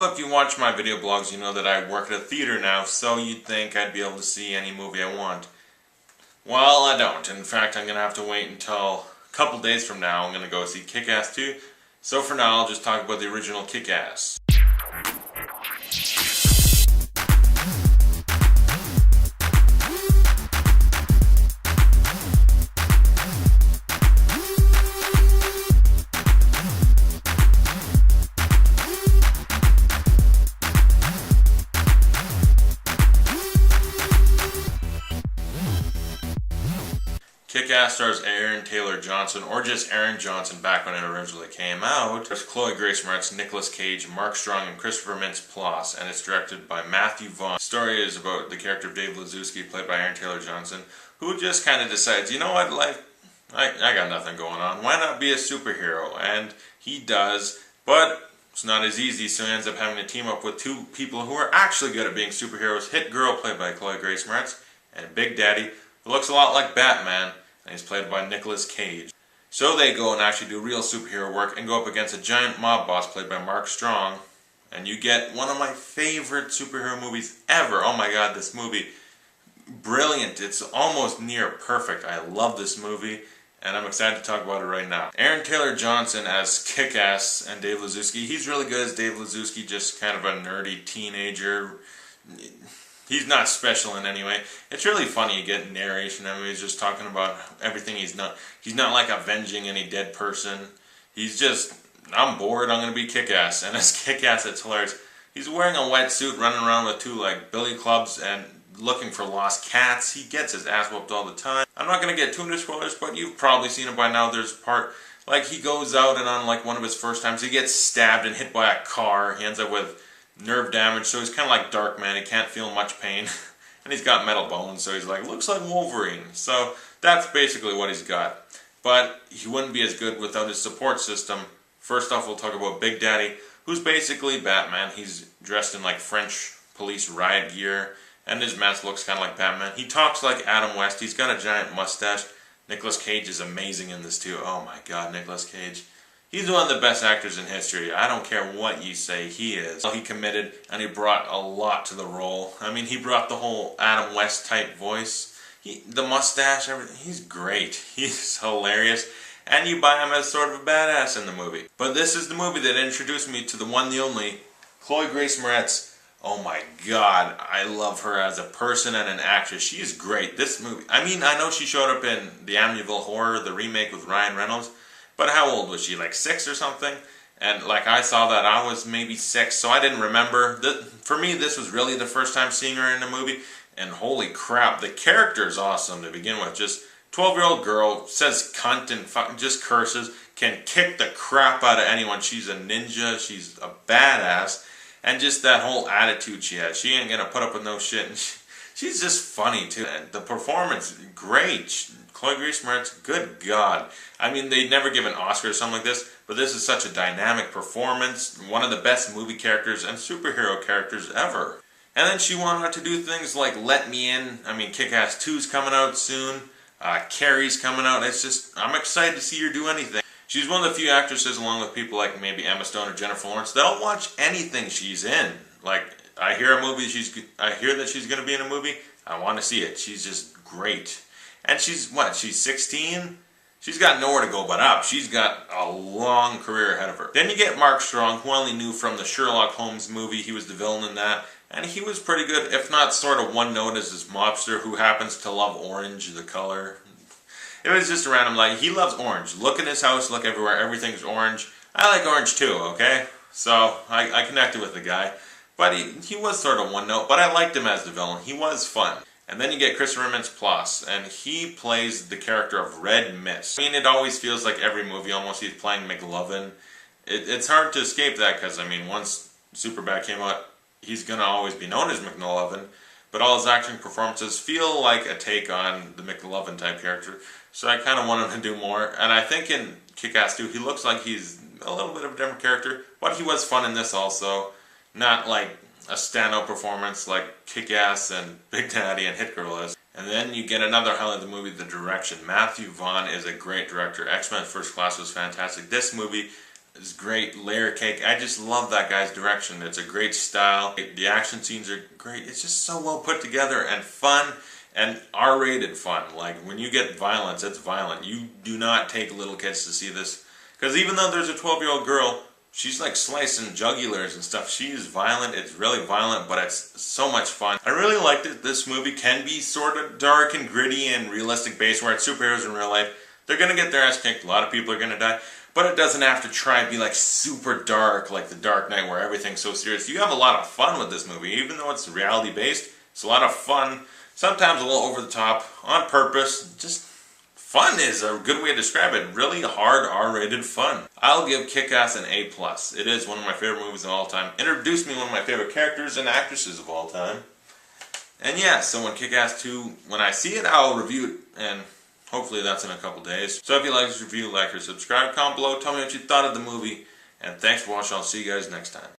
If you watch my video blogs, you know that I work at a theater now, so you'd think I'd be able to see any movie I want. Well, I don't. In fact, I'm going to have to wait until a couple days from now. I'm going to go see Kick-Ass 2. So for now, I'll just talk about the original Kick-Ass. Kick-Ass stars Aaron Taylor Johnson, or just Aaron Johnson back when it originally came out. There's Grace Moretz, Nicolas Cage, Mark Strong, and Christopher Mintz-Plasse, and it's directed by Matthew Vaughn. The story is about the character of Dave Lizewski, played by Aaron Taylor Johnson, who just kind of decides, you know what, life, I got nothing going on, why not be a superhero? And he does, but it's not as easy, so he ends up having to team up with two people who are actually good at being superheroes. Hit Girl, played by Grace Moretz, and Big Daddy, who looks a lot like Batman, and he's played by Nicolas Cage. So they go and actually do real superhero work and go up against a giant mob boss played by Mark Strong, and you get one of my favorite superhero movies ever. Oh my god, this movie, brilliant. It's almost near perfect. I love this movie, and I'm excited to talk about it right now. Aaron Taylor Johnson as Kick-Ass and Dave Lizewski. He's really good as Dave Lizewski, just kind of a nerdy teenager. He's not special in any way. It's really funny, you get narration. I mean, he's just talking about everything he's not. He's not like avenging any dead person. He's just, I'm bored, I'm going to be Kick-Ass. And as Kick-Ass, it's hilarious. He's wearing a wetsuit, running around with two billy clubs and looking for lost cats. He gets his ass whooped all the time. I'm not going to get too into spoilers, but you've probably seen it by now. There's a part, he goes out and on one of his first times, he gets stabbed and hit by a car. He ends up with nerve damage, so he's kind of like Darkman. He can't feel much pain. And he's got metal bones, so he's looks like Wolverine. So that's basically what he's got. But he wouldn't be as good without his support system. First off, we'll talk about Big Daddy, who's basically Batman. He's dressed in French police riot gear, and his mask looks kind of like Batman. He talks like Adam West. He's got a giant mustache. Nicolas Cage is amazing in this too. Oh my god, Nicolas Cage. He's one of the best actors in history. I don't care what you say, he is. He committed, and he brought a lot to the role. I mean, he brought the whole Adam West type voice. The mustache, everything. He's great. He's hilarious. And you buy him as sort of a badass in the movie. But this is the movie that introduced me to the one, the only, Grace Moretz. Oh my god, I love her as a person and an actress. She is great. This movie, I mean, I know she showed up in the Amityville Horror, the remake with Ryan Reynolds. But how old was she? 6 or something? And I saw that, I was maybe 6, so I didn't remember. For me, this was really the first time seeing her in a movie. And holy crap, the character is awesome to begin with. Just 12-year-old girl, says cunt and fucking just curses, can kick the crap out of anyone. She's a ninja, she's a badass. And just that whole attitude she has. She ain't gonna put up with no shit. And she's just funny too. And the performance, great. Grace Moretz, good God. I mean, they'd never give an Oscar or something like this, but this is such a dynamic performance. One of the best movie characters and superhero characters ever. And then she went on to do things like Let Me In. I mean, Kick-Ass 2's coming out soon. Carrie's coming out. It's just, I'm excited to see her do anything. She's one of the few actresses, along with people like maybe Emma Stone or Jennifer Lawrence, they'll watch anything she's in. I hear a movie, I hear that she's going to be in a movie, I want to see it. She's just great. And she's 16? She's got nowhere to go but up. She's got a long career ahead of her. Then you get Mark Strong, who I only knew from the Sherlock Holmes movie. He was the villain in that. And he was pretty good, if not sort of one note as this mobster who happens to love orange, the color. It was just a random, he loves orange. Look in his house, look everywhere, everything's orange. I like orange too, okay? So, I connected with the guy. But he was sort of one note, but I liked him as the villain. He was fun. And then you get Christopher Mintz-Plasse, and he plays the character of Red Mist. I mean, it always feels like every movie almost he's playing McLovin. It's hard to escape that, because, I mean, once Superbad came out, he's going to always be known as McLovin, but all his acting performances feel like a take on the McLovin type character, so I kind of want him to do more. And I think in Kick-Ass 2, he looks like he's a little bit of a different character, but he was fun in this also. Not a standout performance like Kick-Ass and Big Daddy and Hit Girl is. And then you get another highlight of the movie, the direction. Matthew Vaughn is a great director. X-Men First Class was fantastic. This movie is great. Layer Cake. I just love that guy's direction. It's a great style. The action scenes are great. It's just so well put together and fun and R-rated fun. Like when you get violence, it's violent. You do not take little kids to see this. Because even though there's a 12-year-old girl, she's like slicing jugulars and stuff. She is violent. It's really violent, but it's so much fun. I really liked it. This movie can be sort of dark and gritty and realistic based, where it's superheroes in real life. They're going to get their ass kicked. A lot of people are going to die. But it doesn't have to try and be like super dark like The Dark Knight, where everything's so serious. You have a lot of fun with this movie. Even though it's reality based, it's a lot of fun. Sometimes a little over the top, on purpose. Just fun is a good way to describe it. Really hard R-rated fun. I'll give Kick-Ass an A+. It is one of my favorite movies of all time. Introduced me to one of my favorite characters and actresses of all time. And yeah, so when Kick-Ass 2, when I see it, I'll review it, and hopefully that's in a couple days. So if you like this review, like or subscribe, comment below, tell me what you thought of the movie, and thanks for watching. I'll see you guys next time.